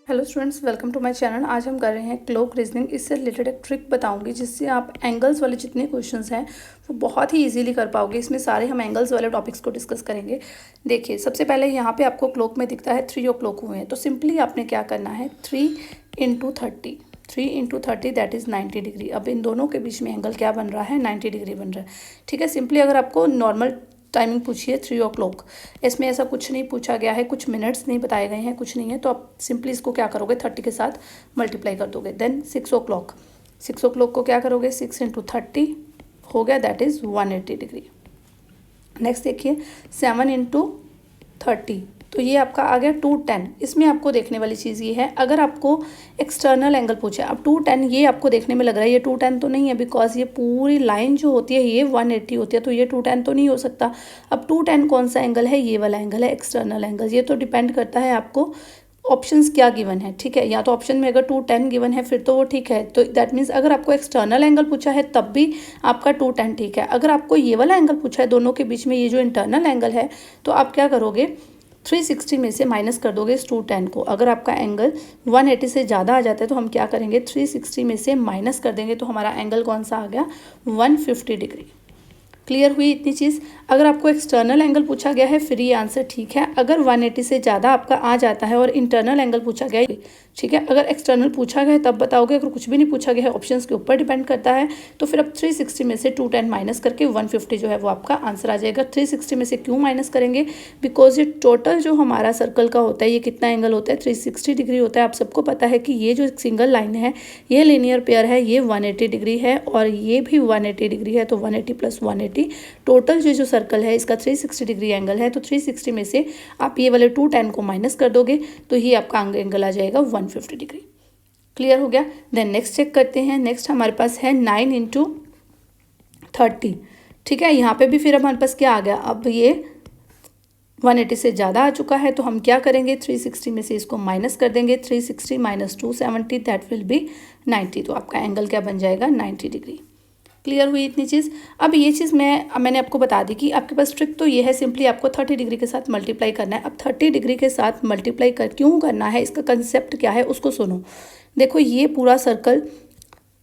Hello students, welcome to my channel. आज हम कर रहे हैं क्लोक रीजनिंग। इससे रिलेटेड एक ट्रिक बताऊंगी जिससे आप एंगल्स वाले जितने क्वेश्चंस हैं वो बहुत ही इजीली कर पाओगे। इसमें सारे हम एंगल्स वाले टॉपिक्स को डिस्कस करेंगे। देखिए, सबसे पहले यहाँ पे आपको क्लोक में दिखता है 3 o'clock हुए हैं, तो सिंपली आपने क्या करना है 3 × 30, 3 × 30 दैट इज़ 90 डिग्री। अब इन दोनों के बीच में एंगल क्या बन रहा है, 90 डिग्री बन रहा है। ठीक है, सिंपली अगर आपको नॉर्मल टाइमिंग पूछिए 3 o'clock, इसमें ऐसा कुछ नहीं पूछा गया है, कुछ मिनट्स नहीं बताए गए हैं, कुछ नहीं है, तो आप सिंपली इसको क्या करोगे 30 के साथ मल्टीप्लाई कर दोगे। देन 6 o'clock, 6 o'clock को क्या करोगे 6 × 30 हो गया, दैट इज़ 180 डिग्री। नेक्स्ट देखिए 7 × 30, तो ये आपका आ गया 210। इसमें आपको देखने वाली चीज़ ये है, अगर आपको एक्सटर्नल एंगल पूछे, अब 210 ये आपको देखने में लग रहा है ये 210 तो नहीं है, बिकॉज ये पूरी लाइन जो होती है ये 180 होती है, तो ये 210 तो नहीं हो सकता। अब 210 कौन सा एंगल है, ये वाला एंगल है एक्सटर्नल एंगल। ये तो डिपेंड करता है आपको ऑप्शंस क्या गिवन है। ठीक है, या तो ऑप्शन में अगर 210 गिवन है फिर तो वो ठीक है, तो दैट मीन्स अगर आपको एक्सटर्नल एंगल पूछा है तब भी आपका 210 ठीक है। अगर आपको ये वाला एंगल पूछा है दोनों के बीच में ये जो इंटरनल एंगल है, तो आप क्या करोगे 360 में से माइनस कर दोगे इस 210 को। अगर आपका एंगल 180 से ज़्यादा आ जाता है तो हम क्या करेंगे 360 में से माइनस कर देंगे, तो हमारा एंगल कौन सा आ गया 150 डिग्री। क्लियर हुई इतनी चीज़। अगर आपको एक्सटर्नल एंगल पूछा गया है फिर ये आंसर ठीक है। अगर 180 से ज़्यादा आपका आ जाता है और इंटरनल एंगल पूछा गया है, ठीक है, अगर एक्सटर्नल पूछा गया है तब बताओगे, अगर कुछ भी नहीं पूछा गया है ऑप्शंस के ऊपर डिपेंड करता है, तो फिर अब 360 में से 210 माइनस करके 150 जो है वो आपका आंसर आ जाएगा। 360 में से क्यों माइनस करेंगे, बिकॉज ये टोटल जो हमारा सर्कल का होता है ये कितना एंगल होता है 360 डिग्री होता है। आप सबको पता है कि ये जो सिंगल लाइन है ये लीनियर पेयर है, ये 180 डिग्री है और ये भी 180 डिग्री है, तो 180 + 180 टोटल जो सर्कल है इसका 360 डिग्री एंगल है। तो 360 में से आप ये वाले 210 को माइनस कर दोगे तो ये आपका एंगल आ जाएगा 150 डिग्री। क्लियर हो गया। देन नेक्स्ट चेक करते हैं। नेक्स्ट हमारे पास है 9 × 30। ठीक है, यहाँ पे भी फिर हमारे पास क्या आ गया, अब ये 180 से ज़्यादा आ चुका है, तो हम क्या करेंगे 360 में से इसको माइनस कर देंगे। 360 - 270 दैट विल बी 90, तो आपका एंगल क्या बन जाएगा 90 डिग्री। क्लियर हुई इतनी चीज़। अब ये चीज़ मैंने आपको बता दी कि आपके पास ट्रिक तो ये है, सिंपली आपको 30 डिग्री के साथ मल्टीप्लाई करना है। अब 30 डिग्री के साथ मल्टीप्लाई क्यों करना है, इसका कंसेप्ट क्या है उसको सुनो। देखो, ये पूरा सर्कल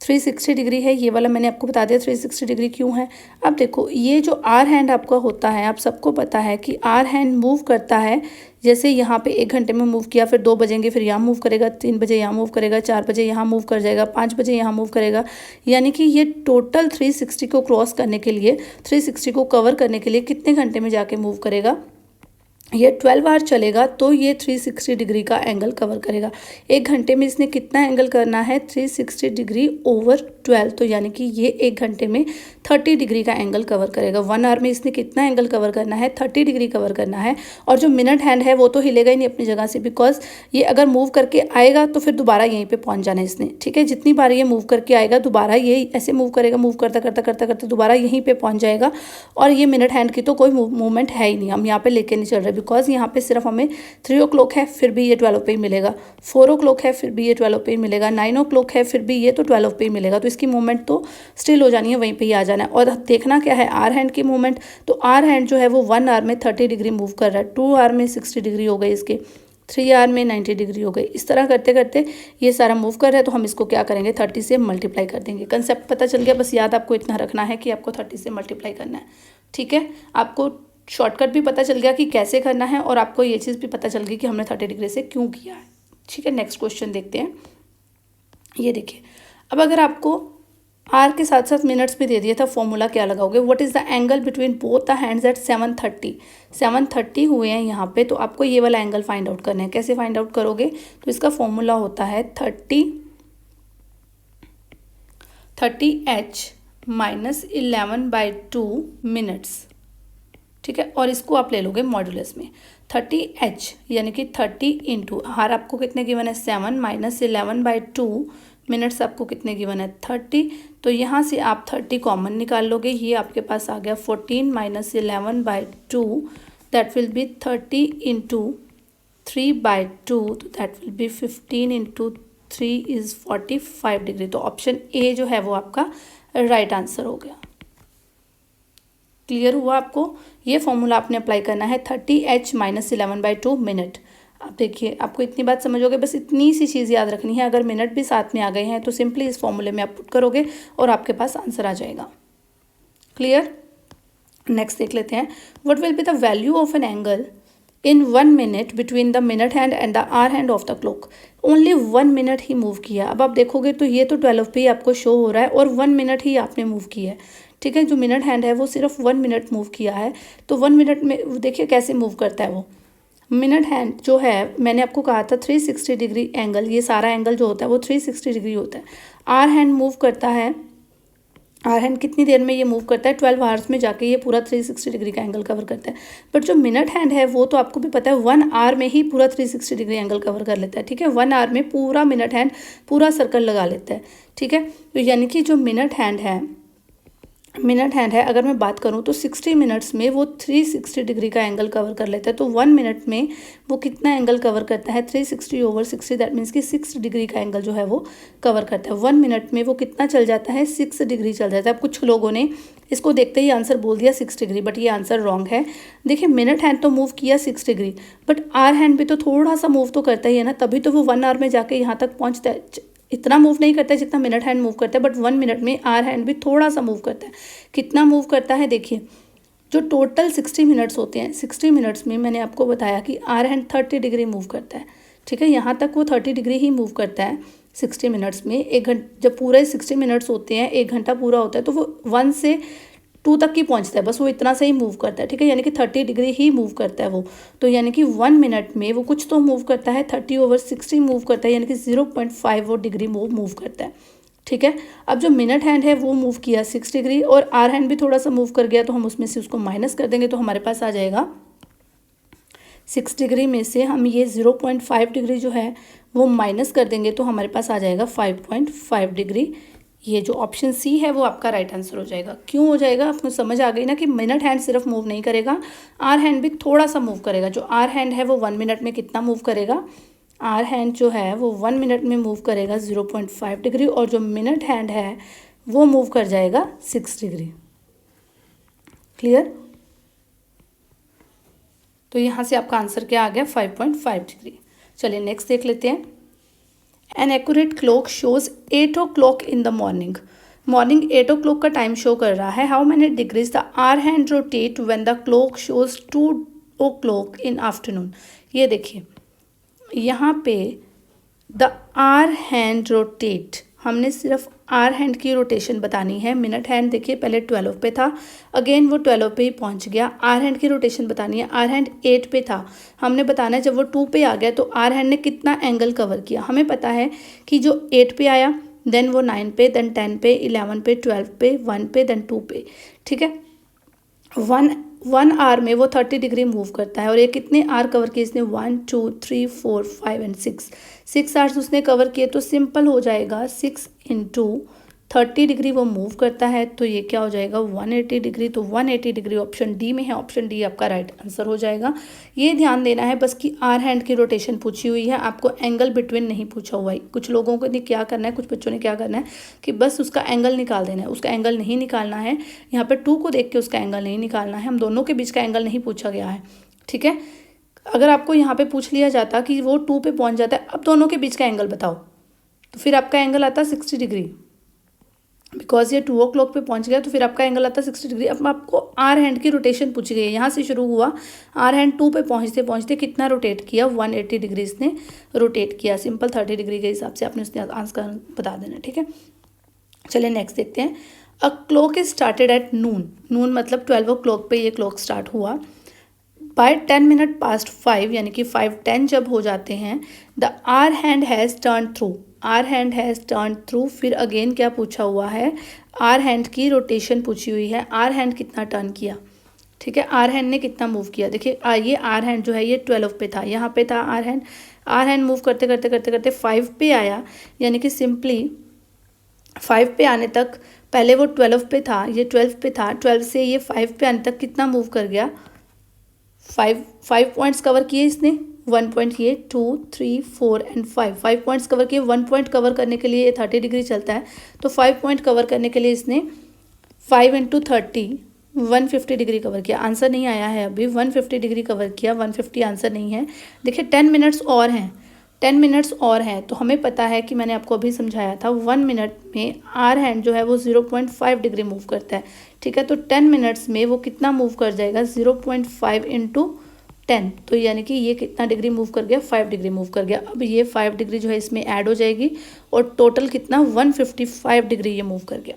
360 डिग्री है, ये वाला मैंने आपको बता दिया 360 डिग्री क्यों है। अब देखो, ये जो आर हैंड आपका होता है, आप सबको पता है कि आर हैंड मूव करता है, जैसे यहाँ पे 1 घंटे में मूव किया, फिर 2 बजेंगे फिर यहाँ मूव करेगा, 3 बजे यहाँ मूव करेगा, 4 बजे यहाँ मूव कर जाएगा, 5 बजे यहाँ मूव करेगा। यानी कि ये टोटल 360 को क्रॉस करने के लिए, 360 को कवर करने के लिए कितने घंटे में जाके मूव करेगा, ये 12 आवर चलेगा, तो ये 360 डिग्री का एंगल कवर करेगा। 1 घंटे में इसने कितना एंगल करना है 360 डिग्री ओवर 12, तो यानी कि ये 1 घंटे में 30 डिग्री का एंगल कवर करेगा। 1 आवर में इसने कितना एंगल कवर करना है 30 डिग्री कवर करना है। और जो मिनट हैंड है वो तो हिलेगा ही नहीं अपनी जगह से, बिकॉज ये अगर मूव करके आएगा तो फिर दोबारा यहीं पर पहुँच जाना है इसने। ठीक है, जितनी बार ये मूव करके आएगा दोबारा ये ऐसे मूव करेगा, मूव करता करता करता करता दोबारा यहीं पर पहुँच जाएगा। और ये मिनट हैंड की तो कोई मूवमेंट है ही नहीं, हम यहाँ पर लेके नहीं चल रहे, बिकॉज यहाँ पे सिर्फ हमें 3 o'clock है फिर भी ये 12 पे ही मिलेगा, 4 o'clock है फिर भी ये 12 पे ही मिलेगा, 9 o'clock है फिर भी ये तो 12 पे ही मिलेगा। तो इसकी मूवमेंट तो स्टिल हो जानी है, वहीं पे ही आ जाना है। और देखना क्या है आर हैंड की मूवमेंट, तो आर हैंड जो है वो 1 आवर में 30 डिग्री मूव कर रहा है, 2 आवर में 60 डिग्री हो गई इसके, 3 आवर में 90 डिग्री हो गई। इस तरह करते करते ये सारा मूव कर रहा है, तो हम इसको क्या करेंगे 30 से मल्टीप्लाई कर देंगे। कंसेप्ट पता चल गया, बस याद आपको इतना रखना है कि आपको 30 से मल्टीप्लाई करना है। ठीक है, आपको शॉर्टकट भी पता चल गया कि कैसे करना है, और आपको ये चीज़ भी पता चल गई कि हमने 30 डिग्री से क्यों किया है। ठीक है, नेक्स्ट क्वेश्चन देखते हैं। ये देखिए, अब अगर आपको आर के साथ साथ मिनट्स भी दे दिया था, फॉर्मूला क्या लगाओगे, what is the angle between both the hands eight 730 हुए हैं यहाँ पे, तो आपको ये वाला एंगल फाइंड आउट करना है। कैसे फाइंड आउट करोगे, तो इसका फॉर्मूला होता है 30h - 11/2 मिनट्स। ठीक है, और इसको आप ले लोगे मॉड्यूलस में 30h, यानी कि 30 इंटू हार आपको कितने गिवन है 7 - 11/2 मिनट्स आपको कितने गिवन है 30, तो यहाँ से आप 30 कॉमन निकाल लोगे, ये आपके पास आ गया 14 - 11/2 दैट विल बी 30 इंटू 3/2, तो that will be 15 into 3 is 45 degree. तो ऑप्शन ए जो है वो आपका राइट आंसर हो गया। क्लियर हुआ आपको, ये फॉर्मूला आपने अप्लाई करना है 30h - 11/2 मिनट। आप देखिए, आपको इतनी बात समझ होगी, बस इतनी सी चीज़ याद रखनी है। अगर मिनट भी साथ में आ गए हैं तो सिंपली इस फॉर्मूले में आप पुट करोगे और आपके पास आंसर आ जाएगा। क्लियर? नेक्स्ट देख लेते हैं, what will be the value of an angle in 1 minute between the minute hand and the hour hand of the clock. Only 1 minute ही मूव किया। अब आप देखोगे तो ये तो 12 पे ही आपको शो हो रहा है और 1 मिनट ही आपने मूव किया है, ठीक है। जो मिनट हैंड है वो सिर्फ 1 मिनट मूव किया है, तो 1 मिनट में देखिए कैसे मूव करता है वो। मिनट हैंड जो है, मैंने आपको कहा था 360 डिग्री एंगल, ये सारा एंगल जो होता है वो 360 डिग्री होता है। आवर हैंड मूव करता है, आवर हैंड कितनी देर में ये मूव करता है, 12 आवर्स में जाके ये पूरा 360 डिग्री का एंगल कवर करता है। बट जो मिनट हैंड है वो तो आपको भी पता है 1 आवर में ही पूरा 360 डिग्री एंगल कवर कर लेता है, ठीक है। 1 आवर में पूरा मिनट हैंड पूरा सर्कल लगा लेता है, ठीक है। तो यानी कि जो मिनट हैंड है, अगर मैं बात करूं तो 60 मिनट्स में वो 360 डिग्री का एंगल कवर कर लेता है। तो 1 मिनट में वो कितना एंगल कवर करता है, 360 ओवर 60, दैट मीन्स कि 6 डिग्री का एंगल जो है वो कवर करता है। 1 मिनट में वो कितना चल जाता है, 6 डिग्री चल जाता है। अब कुछ लोगों ने इसको देखते ही आंसर बोल दिया 6 डिग्री, बट ये आंसर रॉन्ग है। देखिए, मिनट हैंड तो मूव किया 6 डिग्री, बट आवर हैंड भी तो थोड़ा सा मूव तो करता ही है ना, तभी तो वो 1 आवर में जाके यहाँ तक पहुँचता है। इतना मूव नहीं करता है जितना मिनट हैंड मूव करता है, बट 1 मिनट में आवर हैंड भी थोड़ा सा मूव करता है। कितना मूव करता है, देखिए, जो टोटल 60 मिनट्स होते हैं, 60 मिनट्स में मैंने आपको बताया कि आवर हैंड 30 डिग्री मूव करता है, ठीक है। यहाँ तक वो 30 डिग्री ही मूव करता है 60 मिनट्स में। एक घंटा जब पूरे 60 मिनट्स होते हैं, 1 घंटा पूरा होता है, तो वो 1 से 2 तक ही पहुंचता है, बस वो इतना सा ही मूव करता है, ठीक है। यानी कि 30 डिग्री ही मूव करता है वो। तो यानी कि 1 मिनट में वो कुछ तो मूव करता है, 30 ओवर 60 मूव करता है, यानी कि 0.5 वो डिग्री वो मूव करता है, ठीक है। अब जो मिनट हैंड है वो मूव किया 6 डिग्री और आवर हैंड भी थोड़ा सा मूव कर गया, तो हम उसमें से उसको माइनस कर देंगे, तो हमारे पास आ जाएगा 6 डिग्री में से हम ये 0.5 डिग्री जो है वो माइनस कर देंगे, तो हमारे पास आ जाएगा 5.5 डिग्री। ये जो ऑप्शन सी है वो आपका राइट आंसर हो जाएगा। क्यों हो जाएगा, आपको समझ आ गई ना कि मिनट हैंड सिर्फ मूव नहीं करेगा, आवर हैंड भी थोड़ा सा मूव करेगा। जो आवर हैंड है वो 1 मिनट में कितना मूव करेगा, आवर हैंड जो है वो 1 मिनट में मूव करेगा 0.5 डिग्री, और जो मिनट हैंड है वो मूव कर जाएगा 6 डिग्री। क्लियर? तो यहाँ से आपका आंसर क्या आ गया, 5.5 डिग्री। चलिए नेक्स्ट देख लेते हैं। An accurate clock shows 8 o'clock in the morning. Morning 8 o'clock का टाइम शो कर रहा है। How many degrees the hour hand rotate when the clock shows 2 o'clock in afternoon. ये देखिए, यहाँ पे द आवर हैंड रोटेट, हमने सिर्फ आवर हैंड की रोटेशन बतानी है। मिनट हैंड देखिए पहले 12 पे था, अगेन वो 12 पे ही पहुंच गया। आवर हैंड की रोटेशन बतानी है। आवर हैंड 8 पे था, हमने बताना है जब वो 2 पे आ गया तो आवर हैंड ने कितना एंगल कवर किया। हमें पता है कि जो 8 पे आया, देन वो 9 पे, देन 10 पे, 11 पे, 12 पे, 1 पे, देन 2 पे, ठीक है। 1 आवर में वो 30 डिग्री मूव करता है। और ये कितने आवर कवर किए इसने, 1 2 3 4 5 एंड 6 आवर्स उसने कवर किए। तो सिंपल हो जाएगा 6 इंटू 30 डिग्री वो मूव करता है, तो ये क्या हो जाएगा 180 डिग्री। तो 180 डिग्री ऑप्शन डी में है, ऑप्शन डी आपका राइट आंसर हो जाएगा। ये ध्यान देना है बस कि आवर हैंड की रोटेशन पूछी हुई है, आपको एंगल बिटवीन नहीं पूछा हुआ है। कुछ लोगों को क्या करना है, कुछ बच्चों ने क्या करना है कि बस उसका एंगल निकाल देना है। उसका एंगल नहीं निकालना है, यहाँ पर 2 को देख के उसका एंगल नहीं निकालना है। हम दोनों के बीच का एंगल नहीं पूछा गया है, ठीक है। अगर आपको यहाँ पे पूछ लिया जाता कि वो 2 पे पहुँच जाता है, अब दोनों के बीच का एंगल बताओ, तो फिर आपका एंगल आता 60 डिग्री। बिकॉज ये 2 o'clock पे पहुंच गया तो फिर आपका एंगल आता 60 डिग्री। अब आपको आवर हैंड की रोटेशन पूछी गई है, यहाँ से शुरू हुआ, आवर हैंड 2 पे पहुंचते पहुंचते कितना रोटेट किया, 180 डिग्री इसने रोटेट किया। सिंपल 30 डिग्री के हिसाब से आपने उसने आंसर बता देना, ठीक है। चलिए नेक्स्ट देखते हैं। A clock is started at noon. Noon मतलब 12 o'clock पे ये क्लॉक स्टार्ट हुआ। बाय 10 मिनट पास्ट 5 यानी कि 5:10 जब हो जाते हैं, the hour hand has turn through. Hour hand has turn through, फिर अगेन क्या पूछा हुआ है, आवर हैंड की रोटेशन पूछी हुई है। आवर हैंड कितना टर्न किया, ठीक है, आवर हैंड ने कितना मूव किया। देखिए ये आवर हैंड जो है ये 12 पे था, यहाँ पे था hour hand. Hour hand move करते करते करते करते 5 पे आया, यानी कि सिंपली 5 पे आने तक, पहले वो 12 पे था, ये 12 पे था, 12 से ये 5 पे आने तक कितना मूव कर गया, 5 पॉइंट्स कवर किए इसने। 1 पॉइंट ये, 2 3 4 एंड 5 पॉइंट्स कवर किए। 1 पॉइंट कवर करने के लिए ये 30 डिग्री चलता है, तो 5 पॉइंट कवर करने के लिए इसने 5 इंटू 30 150 डिग्री कवर किया, आंसर नहीं आया है अभी। 150 डिग्री कवर किया, 150 आंसर नहीं है। देखिए 10 मिनट्स और हैं, 10 मिनट्स और हैं, तो हमें पता है कि मैंने आपको अभी समझाया था 1 मिनट में आर हैंड जो है वो 0.5 डिग्री मूव करता है, ठीक है। तो 10 मिनट्स में वो कितना मूव कर जाएगा, 0.5 इंटू 10, तो यानी कि ये कितना डिग्री मूव कर गया, 5 डिग्री मूव कर गया। अब ये 5 डिग्री जो है इसमें ऐड हो जाएगी और टोटल कितना 155 डिग्री ये मूव कर गया,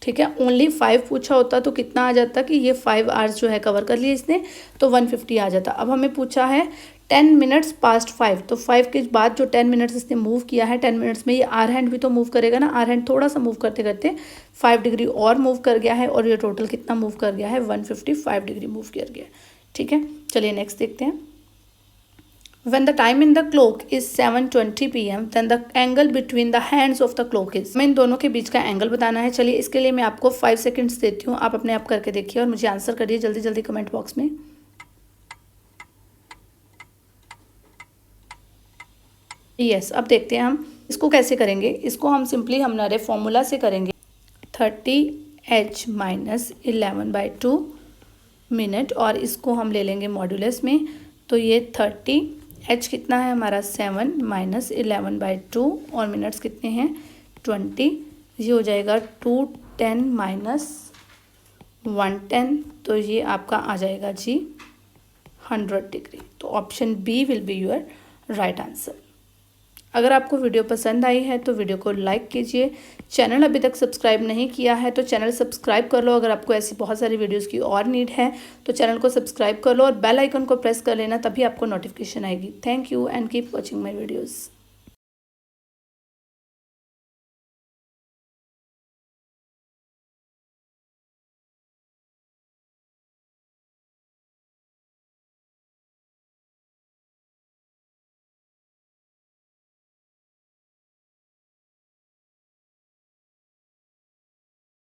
ठीक है। ओनली 5 पूछा होता तो कितना आ जाता कि ये 5 आवर्स जो है कवर कर लिए इसने, तो 150 आ जाता। अब हमें पूछा है 10 मिनट्स पास्ट 5, तो 5 के बाद जो 10 मिनट्स इसने मूव किया है, 10 मिनट्स में ये आर हैंड भी तो मूव करेगा ना। आर हैंड थोड़ा सा मूव करते करते 5 डिग्री और मूव कर गया है और ये टोटल कितना मूव कर गया है, 155 डिग्री मूव कर गया, ठीक है। चलिए नेक्स्ट देखते हैं। When the time in the clock is 7:20 PM, then the angle between the hands of the clock is। हमें इन दोनों के बीच का एंगल बताना है। चलिए इसके लिए मैं आपको 5 सेकंड्स देती हूँ, आप अपने आप करके देखिए और मुझे आंसर करिए जल्दी जल्दी कमेंट बॉक्स में। यस, अब देखते हैं हम इसको कैसे करेंगे। इसको हम सिंपली हमारे फॉर्मूला से करेंगे। 30h माइनस 11/2 मिनट, और इसको हम ले लेंगे मॉड्यूलस में, तो ये 30h कितना है हमारा 7 माइनस 11/2 और मिनट्स कितने हैं 20, ये हो जाएगा 210 माइनस 110, तो ये आपका आ जाएगा जी 100 डिग्री। तो option B will be your right answer. अगर आपको वीडियो पसंद आई है तो वीडियो को लाइक कीजिए। चैनल अभी तक सब्सक्राइब नहीं किया है तो चैनल सब्सक्राइब कर लो। अगर आपको ऐसी बहुत सारी वीडियोस की और नीड है तो चैनल को सब्सक्राइब कर लो और बेल आइकन को प्रेस कर लेना, तभी आपको नोटिफिकेशन आएगी। Thank you and keep watching my videos.